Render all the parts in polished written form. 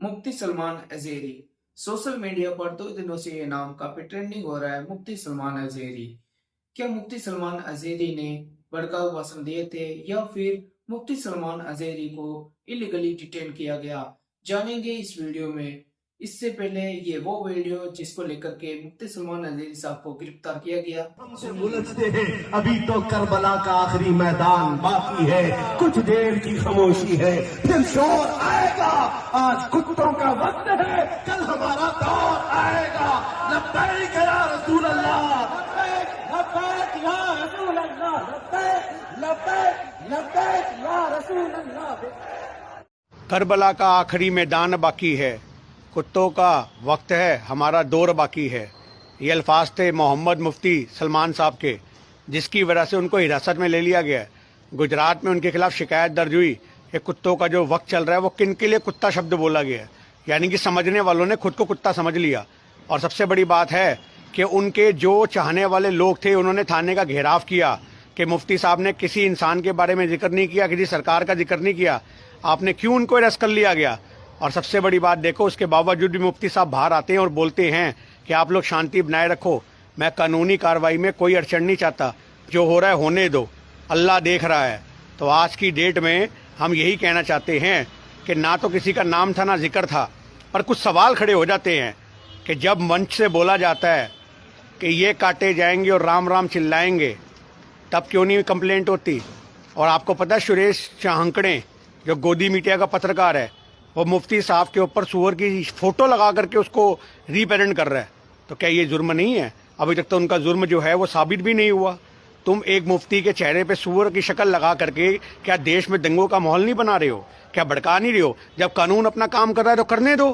मुफ्ती Salman Azhari. Social media पर 2 दिनों से ये नाम काफी ट्रेंडिंग हो रहा है, मुफ्ती सलमान अज़हरी। क्या मुफ्ती सलमान अज़हरी ने भड़काऊ भाषण दिए थे या फिर मुफ्ती सलमान अज़हरी को इलीगली डिटेन किया गया, जानेंगे इस वीडियो में। इससे पहले ये वो वीडियो जिसको लेकर के मुफ्ती सलमान अज़हरी साहब को गिरफ्तार किया गया। हमसे उलझते हैं, अभी तो करबला का आखिरी मैदान बाकी है, कुछ देर की खामोशी है, फिर शोर आएगा। आज कुत्तों का वक्त है, कल हमारा दौर आएगा। लब्बैक या रसूल अल्लाह, लब्बैक या रसूल अल्लाह, लब्बैक या रसूल अल्लाह। करबला का आखिरी मैदान बाकी है, कुत्तों का वक्त है, हमारा दौर बाकी है। ये अल्फाज थे मोहम्मद मुफ्ती सलमान साहब के, जिसकी वजह से उनको हिरासत में ले लिया गया है। गुजरात में उनके खिलाफ शिकायत दर्ज हुई कि कुत्तों का जो वक्त चल रहा है वो किन के लिए कुत्ता शब्द बोला गया है, यानी कि समझने वालों ने खुद को कुत्ता समझ लिया। और सबसे बड़ी बात है कि उनके जो चाहने वाले लोग थे उन्होंने थाने का घेराव किया कि मुफ्ती साहब ने किसी इंसान के बारे में जिक्र नहीं किया, किसी सरकार का जिक्र नहीं किया, आपने क्यों उनको अरेस्ट कर लिया गया। और सबसे बड़ी बात देखो, उसके बावजूद भी मुफ्ती साहब बाहर आते हैं और बोलते हैं कि आप लोग शांति बनाए रखो, मैं कानूनी कार्रवाई में कोई अड़चन नहीं चाहता, जो हो रहा है होने दो, अल्लाह देख रहा है। तो आज की डेट में हम यही कहना चाहते हैं कि ना तो किसी का नाम था ना जिक्र था, पर कुछ सवाल खड़े हो जाते हैं कि जब मंच से बोला जाता है कि ये काटे जाएंगे और राम राम चिल्लाएंगे, तब क्यों नहीं कंप्लेंट होती। और आपको पता है सुरेश चाहंकड़े जो गोदी मीडिया का पत्रकार है, वो मुफ्ती साहब के ऊपर सूअर की फोटो लगा करके उसको रीपेरेंट कर रहा है। तो क्या ये जुर्म नहीं है? अभी तक तो उनका जुर्म जो है वो साबित भी नहीं हुआ। तुम एक मुफ्ती के चेहरे पे सूअर की शक्ल लगा करके क्या देश में दंगों का माहौल नहीं बना रहे हो? क्या भड़का नहीं रहे हो? जब कानून अपना काम कर रहा है तो करने दो।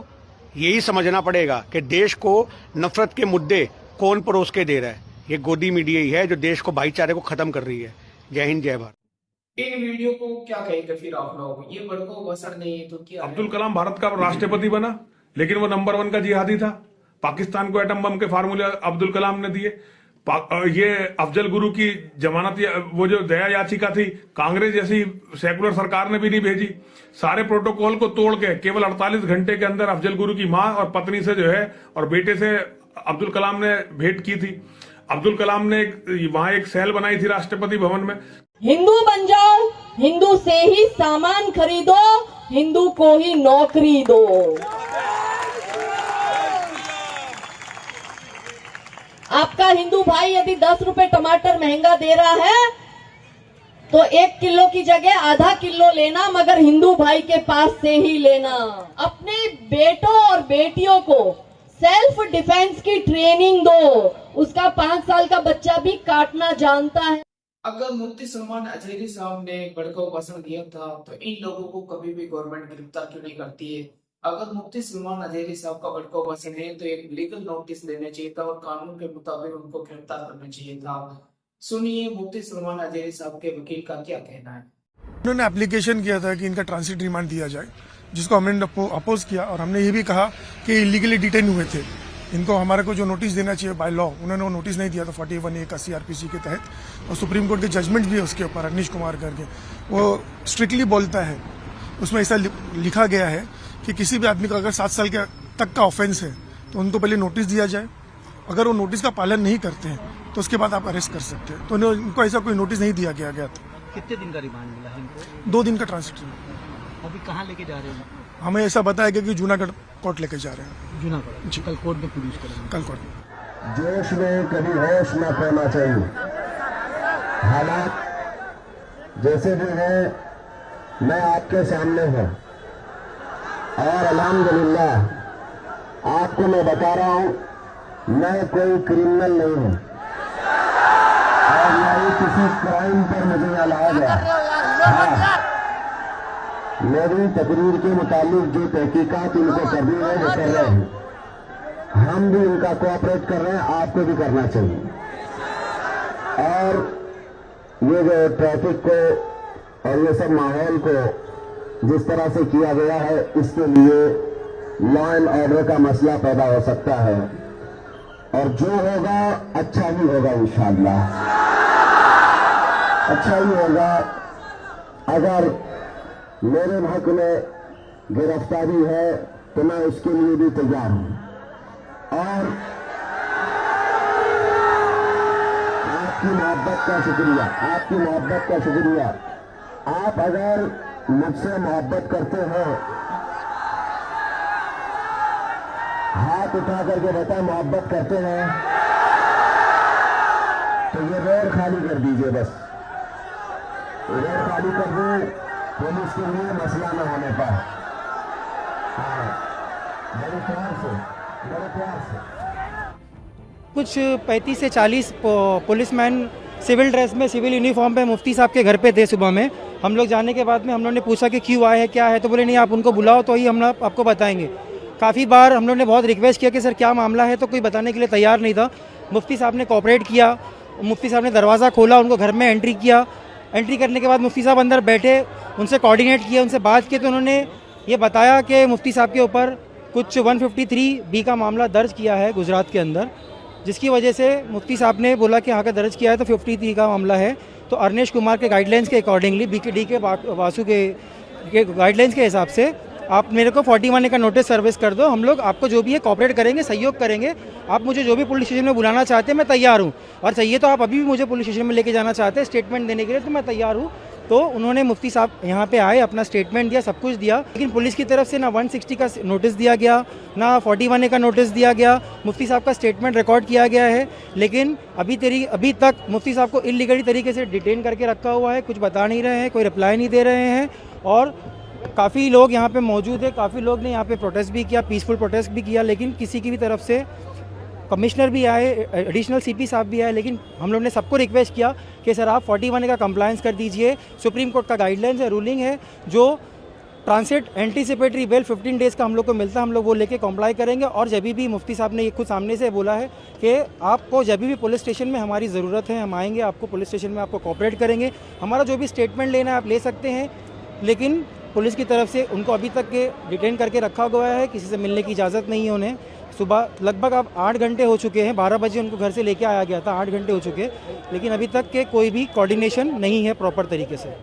यही समझना पड़ेगा कि देश को नफरत के मुद्दे कौन परोस के दे रहा है। ये गोदी मीडिया ही है जो देश को भाईचारे को खत्म कर रही है। जय हिंद, जय भारत। इन वीडियो को क्या कहेंगे फिर आप लोग? ये भड़काऊ भाषण नहीं है तो क्या? अब्दुल कलाम भारत का राष्ट्रपति बना, लेकिन वो नंबर 1 का जिहादी था। पाकिस्तान को एटम बम के फार्मूले अब्दुल कलाम ने दिए। ये अफजल गुरु की जमानत, वो जो दया याचिका थी, कांग्रेस जैसी सेकुलर सरकार ने भी नहीं भेजी। सारे प्रोटोकॉल को तोड़ के केवल 48 घंटे के अंदर अफजल गुरु की मां और पत्नी से जो है और बेटे से अब्दुल कलाम ने भेंट की थी। अब्दुल कलाम ने वहां एक सेल बनाई थी राष्ट्रपति भवन में। हिंदू बन जाओ, हिंदू से ही सामान खरीदो, हिंदू को ही नौकरी दो। आपका हिंदू भाई यदि 10 रुपए टमाटर महंगा दे रहा है तो 1 किलो की जगह आधा किलो लेना, मगर हिंदू भाई के पास से ही लेना। अपने बेटों और बेटियों को सेल्फ डिफेंस की ट्रेनिंग दो। उसका 5 साल का बच्चा भी काटना जानता है। अगर मुफ्ती सलमान अज़हरी साहब ने भड़काऊ भाषण दिया था तो इन लोगों को कभी भी गवर्नमेंट गिरफ्तार क्यों नहीं करती है? अगर मुफ्ती सलमान अज़हरी साहब का भड़काऊ भाषण है तो एक लीगल नोटिस देना चाहिए था और कानून के मुताबिक उनको गिरफ्तार करना चाहिए था। सुनिए मुफ्ती सलमान अज़हरी साहब के वकील का क्या कहना है। उन्होंने एप्लीकेशन किया था कि इनका ट्रांसिट रिमांड दिया जाए, जिसको हमने अपोज किया और हमने ये भी कहा कि इलीगली डिटेन हुए थे, इनको हमारे को जो नोटिस देना चाहिए बाय लॉ, उन्होंने वो नोटिस नहीं दिया था 41A का CRPC के तहत। और सुप्रीम कोर्ट के जजमेंट भी है उसके ऊपर, अनिश कुमार करके, वो स्ट्रिक्टली बोलता है, उसमें ऐसा लिखा गया है कि किसी भी आदमी का अगर 7 साल के तक का ऑफेंस है तो उनको पहले नोटिस दिया जाए, अगर वो नोटिस का पालन नहीं करते हैं तो उसके बाद आप अरेस्ट कर सकते हैं। तो उनको ऐसा कोई नोटिस नहीं दिया गया था। कितने दिन का रिमांड मिला है इनको? 2 दिन का ट्रांसिट रिमांड। अभी कहाँ लेके जा रहे हैं? हमें ऐसा बताया गया कि जूनागढ़ कोर्ट लेके जा रहे हैं। जूनागढ़ जी, कल कोर्ट में पुलिस करेंगे। कल कोर्ट में। जोश में कभी होश न खोना चाहिए। हालात जैसे भी हैं, मैं आपके सामने हूं और अल्हम्दुलिल्लाह आपको मैं बता रहा हूं, मैं कोई क्रिमिनल नहीं हूं और न ही किसी क्राइम पर मुझे यहाँ लाया गया। मेरी तकरीर के मुताबिक जो तहकीकात इनको करनी है वो कर रहे हैं, हम भी इनका कोऑपरेट कर रहे हैं, आपको भी करना चाहिए। और ये जो ट्रैफिक को और ये सब माहौल को जिस तरह से किया गया है, इसके लिए लॉ एंड ऑर्डर का मसला पैदा हो सकता है और जो होगा अच्छा ही होगा, इंशाअल्लाह अच्छा ही होगा। अगर मेरे हक में गिरफ्तारी है तो मैं उसके लिए भी तैयार हूं। और आपकी मोहब्बत का शुक्रिया, आपकी मोहब्बत का शुक्रिया। आप अगर मुझसे मोहब्बत करते हो, हाथ उठा करके बता मोहब्बत करते हैं, तो ये रोड खाली कर दीजिए। बस रोड खाली कर दो, पुलिस के लिए मसला न होने पर। हाँ, बड़े प्यार से, बड़े प्यार से। कुछ 35 से 40 पुलिसमैन सिविल ड्रेस में, सिविल यूनिफॉर्म पे मुफ्ती साहब के घर पे थे सुबह में। हम लोग जाने के बाद में हम लोग ने पूछा कि क्यों आए हैं, क्या है, तो बोले नहीं आप उनको बुलाओ तो ही हम आपको बताएंगे। काफ़ी बार हम लोग ने बहुत रिक्वेस्ट किया कि सर क्या मामला है, तो कोई बताने के लिए तैयार नहीं था। मुफ्ती साहब ने कोऑपरेट किया, मुफ्ती साहब ने दरवाज़ा खोला, उनको घर में एंट्री किया। एंट्री करने के बाद मुफ्ती साहब अंदर बैठे, उनसे कोऑर्डिनेट किया, उनसे बात की, तो उन्होंने ये बताया कि मुफ्ती साहब के ऊपर कुछ 153B का मामला दर्ज किया है गुजरात के अंदर, जिसकी वजह से मुफ्ती साहब ने बोला कि हाँ का दर्ज किया है तो 53 का मामला है। तो अरनेश कुमार के गाइडलाइंस के अकॉर्डिंगली, BKD के वासु के गाइडलाइंस के हिसाब से आप मेरे को 41A का नोटिस सर्विस कर दो। हम लोग आपको जो भी है कोऑपरेट करेंगे, सहयोग करेंगे। आप मुझे जो भी पुलिस स्टेशन में बुलाना चाहते हैं मैं तैयार हूँ, और चाहिए तो आप अभी भी मुझे पुलिस स्टेशन में लेके जाना चाहते हैं स्टेटमेंट देने के लिए, तो मैं तैयार हूँ। तो उन्होंने मुफ्ती साहब यहाँ पे आए, अपना स्टेटमेंट दिया, सब कुछ दिया, लेकिन पुलिस की तरफ से ना 160 का नोटिस दिया गया, ना 41A का नोटिस दिया गया। मुफ्ती साहब का स्टेटमेंट रिकॉर्ड किया गया है, लेकिन अभी तक मुफ्ती साहब को इलीगली तरीके से डिटेन करके रखा हुआ है। कुछ बता नहीं रहे हैं, कोई रिप्लाई नहीं दे रहे हैं, और काफ़ी लोग यहाँ पे मौजूद है। काफ़ी लोग ने यहाँ पे प्रोटेस्ट भी किया, पीसफुल प्रोटेस्ट भी किया, लेकिन किसी की भी तरफ से, कमिश्नर भी आए, एडिशनल CP साहब भी आए, लेकिन हम लोग ने सबको रिक्वेस्ट किया कि सर आप 41A का कंप्लायंस कर दीजिए। सुप्रीम कोर्ट का गाइडलाइंस है, रूलिंग है, जो ट्रांसिट एंटीसिपेटरी बेल 15 डेज़ का हम लोग को मिलता है, हम लोग वो लेके कॉम्प्लाई करेंगे। और जब भी मुफ्ती साहब ने ये खुद सामने से बोला है कि आपको जब भी पुलिस स्टेशन में हमारी ज़रूरत है, हम आएंगे, आपको पुलिस स्टेशन में आपको कोऑपरेट करेंगे, हमारा जो भी स्टेटमेंट लेना है आप ले सकते हैं। लेकिन पुलिस की तरफ से उनको अभी तक के डिटेन करके रखा गया है, किसी से मिलने की इजाज़त नहीं है उन्हें। सुबह लगभग अब 8 घंटे हो चुके हैं, 12 बजे उनको घर से लेके आया गया था, 8 घंटे हो चुके, लेकिन अभी तक के कोई भी कोऑर्डिनेशन नहीं है प्रॉपर तरीके से।